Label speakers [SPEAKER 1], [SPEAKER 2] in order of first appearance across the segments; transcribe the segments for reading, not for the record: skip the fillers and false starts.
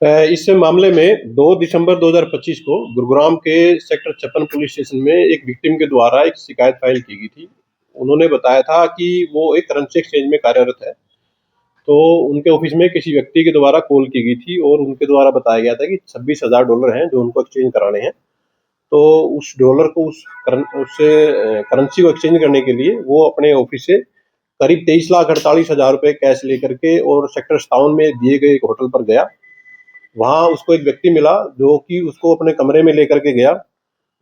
[SPEAKER 1] इस मामले में 2 दिसंबर 2025 को गुरुग्राम के सेक्टर 56 पुलिस स्टेशन में एक विक्टिम के द्वारा एक शिकायत फाइल की गई थी। उन्होंने बताया था कि वो एक करेंसी एक्सचेंज में कार्यरत है। तो उनके ऑफिस में किसी व्यक्ति के द्वारा कॉल की गई थी और उनके द्वारा बताया गया था कि $26,000 हैं जो उनको एक्सचेंज कराने हैं। तो उस डॉलर को उस करेंसी को एक्सचेंज करने के लिए वो अपने ऑफिस से करीब 23,48,000 रुपए कैश लेकर के और सेक्टर 57 में दिए गए एक होटल पर गया। वहाँ उसको एक व्यक्ति मिला जो कि उसको अपने कमरे में लेकर के गया।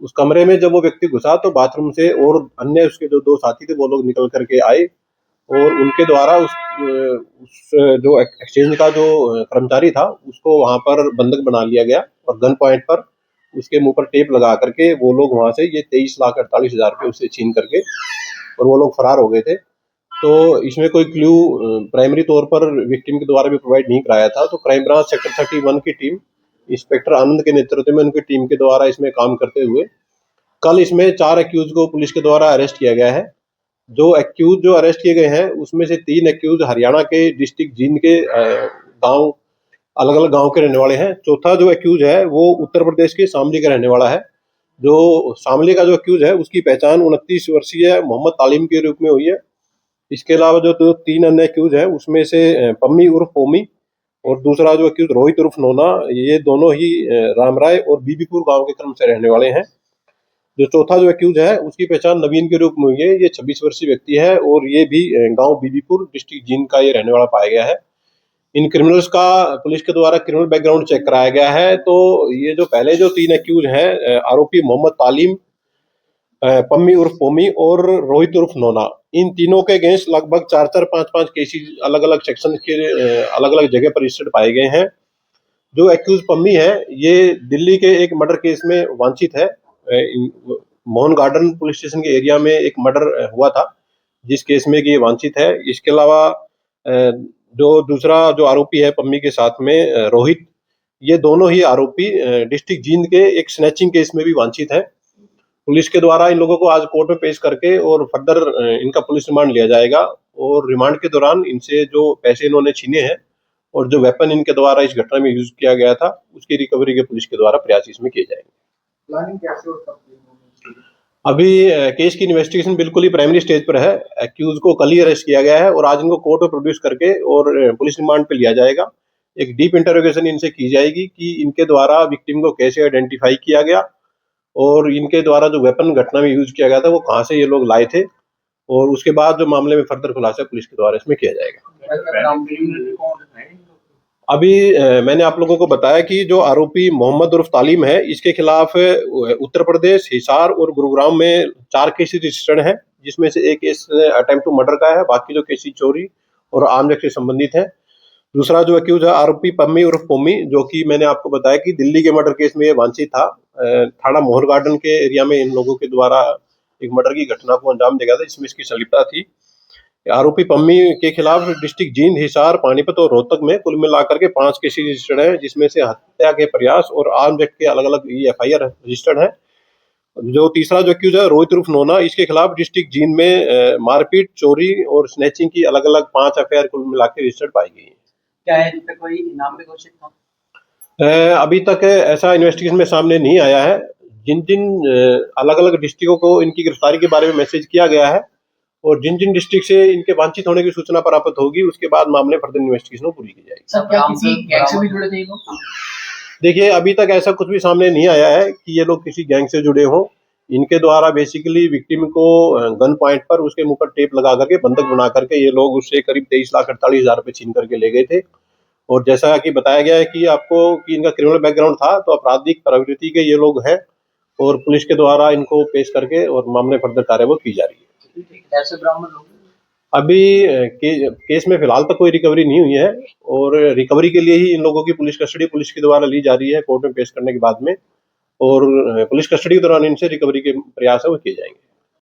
[SPEAKER 1] उस कमरे में जब वो व्यक्ति घुसा तो बाथरूम से और अन्य उसके जो 2 साथी थे वो लोग निकल कर के आए और उनके द्वारा उस जो एक्सचेंज का जो कर्मचारी था उसको वहाँ पर बंधक बना लिया गया और गन पॉइंट पर उसके मुँह पर टेप लगा करके वो लोग वहाँ से ये 23,48,000 रुपए उससे छीन करके और वो लोग फरार हो गए थे। तो इसमें कोई क्लू प्राइमरी तौर पर विक्टिम के द्वारा भी प्रोवाइड नहीं कराया था। तो क्राइम ब्रांच सेक्टर 31 की टीम इंस्पेक्टर आनंद के नेतृत्व में उनकी टीम के द्वारा इसमें काम करते हुए कल इसमें 4 एक्यूज को पुलिस के द्वारा अरेस्ट किया गया है। जो एक्यूज जो अरेस्ट किए गए हैं उसमें से 3 एक्यूज हरियाणा के डिस्ट्रिक्ट जींद के गांव अलग अलग गांव के रहने वाले हैं। चौथा जो एक्यूज है वो उत्तर प्रदेश के शामली का रहने वाला है। जो शामली का जो एक्यूज है उसकी पहचान 29 वर्षीय मोहम्मद तालीम के रूप में हुई है। इसके अलावा जो 3 अन्य एक्यूज हैं उसमें से पम्मी उर्फ पोमी और दूसरा जो एक्यूज रोहित उर्फ नोना, ये दोनों ही रामराय और बीबीपुर गांव के क्रम से रहने वाले हैं। जो चौथा जो एक्यूज है उसकी पहचान नवीन के रूप में हुई है। ये 26 वर्षीय व्यक्ति है और ये भी गांव बीबीपुर डिस्ट्रिक्ट जींद का ये रहने वाला पाया गया है। इन क्रिमिनल्स का पुलिस के द्वारा क्रिमिनल बैकग्राउंड चेक कराया गया है। तो ये जो पहले जो 3 एक्यूज हैं आरोपी मोहम्मद तालीम, पम्मी उर्फ पोमी और रोहित उर्फ नोना, इन तीनों के अगेंस्ट लगभग 4-4, 5-5 केसेस अलग अलग सेक्शन के अलग अलग जगह पर रजिस्टर्ड पाए गए हैं। जो एक्यूज पम्मी है ये दिल्ली के एक मर्डर केस में वांछित है। मोहन गार्डन पुलिस स्टेशन के एरिया में एक मर्डर हुआ था जिस केस में ये वांछित है। इसके अलावा जो दूसरा जो आरोपी है पम्मी के साथ में रोहित, ये दोनों ही आरोपी डिस्ट्रिक्ट जींद के एक स्नैचिंग केस में भी वांछित है। पुलिस के द्वारा इन लोगों को आज कोर्ट में पेश करके और फर्दर इनका पुलिस रिमांड लिया जाएगा और रिमांड के दौरान इनसे जो पैसे इन्होंने छीने हैं और जो वेपन इनके द्वारा इस घटना में यूज किया गया था उसकी रिकवरी के पुलिस के द्वारा प्रयास इसमें किए जाएंगे।
[SPEAKER 2] प्लानिंग कैसे हो सकती है?
[SPEAKER 1] अभी केस की इन्वेस्टिगेशन बिल्कुल ही प्राइमरी स्टेज पर है। एक्यूज को कल ही अरेस्ट किया गया है और आज इनको कोर्ट में प्रोड्यूस करके और पुलिस रिमांड पे लिया जाएगा। एक डीप इंटरोगेशन इनसे की जाएगी कि इनके द्वारा विक्टिम को कैसे आइडेंटिफाई किया गया और इनके द्वारा जो वेपन घटना में यूज किया गया था वो कहाँ से ये लोग लाए थे और उसके बाद जो मामले में फर्दर खुलासा पुलिस के द्वारा इसमें किया जाएगा। अभी मैंने आप लोगों को बताया कि जो आरोपी मोहम्मद उर्फ तालीम है इसके खिलाफ उत्तर प्रदेश, हिसार और गुरुग्राम में 4 केसेस रजिस्टर्ड हैं जिसमें से एक केस अटेम्प्ट टू मर्डर का है, बाकी जो केसेस चोरी और आर्म्स एक्ट से संबंधित है। दूसरा जो एक्यूज है आरोपी पम्मी उर्फ पोमी, जो कि मैंने आपको बताया कि दिल्ली के मर्डर केस में ये वांछित था। थाना मोहन गार्डन के एरिया में इन लोगों के द्वारा एक मर्डर की घटना को अंजाम दिया गया था जिसमें इसकी संलिप्तता थी। आरोपी पम्मी के खिलाफ डिस्ट्रिक्ट जींद, हिसार, पानीपत और रोहतक में कुल मिलाकर के 5 केसेस रजिस्टर्ड हैं जिसमें से हत्या के प्रयास और आर्म्स एक्ट के अलग अलग FIR रजिस्टर्ड है। जो तीसरा जो एक्यूज है रोहित उर्फ नोना, इसके खिलाफ डिस्ट्रिक्ट जींद में मारपीट, चोरी और स्नैचिंग की अलग अलग 5 FIR कुल मिलाकर रजिस्टर्ड पाई गई है।
[SPEAKER 2] क्या है इन पे कोई इनाम भी घोषित था?
[SPEAKER 1] अभी तक ऐसा इन्वेस्टिगेशन में सामने नहीं आया है। जिन जिन अलग अलग डिस्ट्रिक्टों को इनकी गिरफ्तारी के बारे में मैसेज किया गया है और जिन जिन डिस्ट्रिक्ट से इनके वांछित होने की सूचना प्राप्त होगी उसके बाद मामले फर्दर इन्वेस्टिगेशन पूरी की जाएगी।
[SPEAKER 2] सर क्या किसी गैंग से भी जुड़े थे लोग?
[SPEAKER 1] देखिए अभी तक ऐसा कुछ भी सामने नहीं आया है कि ये लोग किसी गैंग से जुड़े हों। इनके द्वारा बेसिकली विक्टिम को गन पॉइंट पर उसके मुंह पर टेप लगा करके बंधक बना करके ये लोग उससे करीब 23,48,000 रुपए छीन करके ले गए थे। और जैसा कि बताया गया है कि आपको कि इनका क्रिमिनल बैकग्राउंड था तो आपराधिक प्रवृत्ति के ये लोग हैं और पुलिस के द्वारा इनको पेश करके और मामले फर्दर कार्यवाही की जा रही है।
[SPEAKER 2] ऐसे बरामद हो गए?
[SPEAKER 1] अभी केस में फिलहाल तक कोई रिकवरी नहीं हुई है और रिकवरी के लिए ही इन लोगों की पुलिस कस्टडी पुलिस के द्वारा ली जा रही है कोर्ट में पेश करने के बाद में, और पुलिस कस्टडी के दौरान इनसे रिकवरी के प्रयास है वो किए जाएंगे।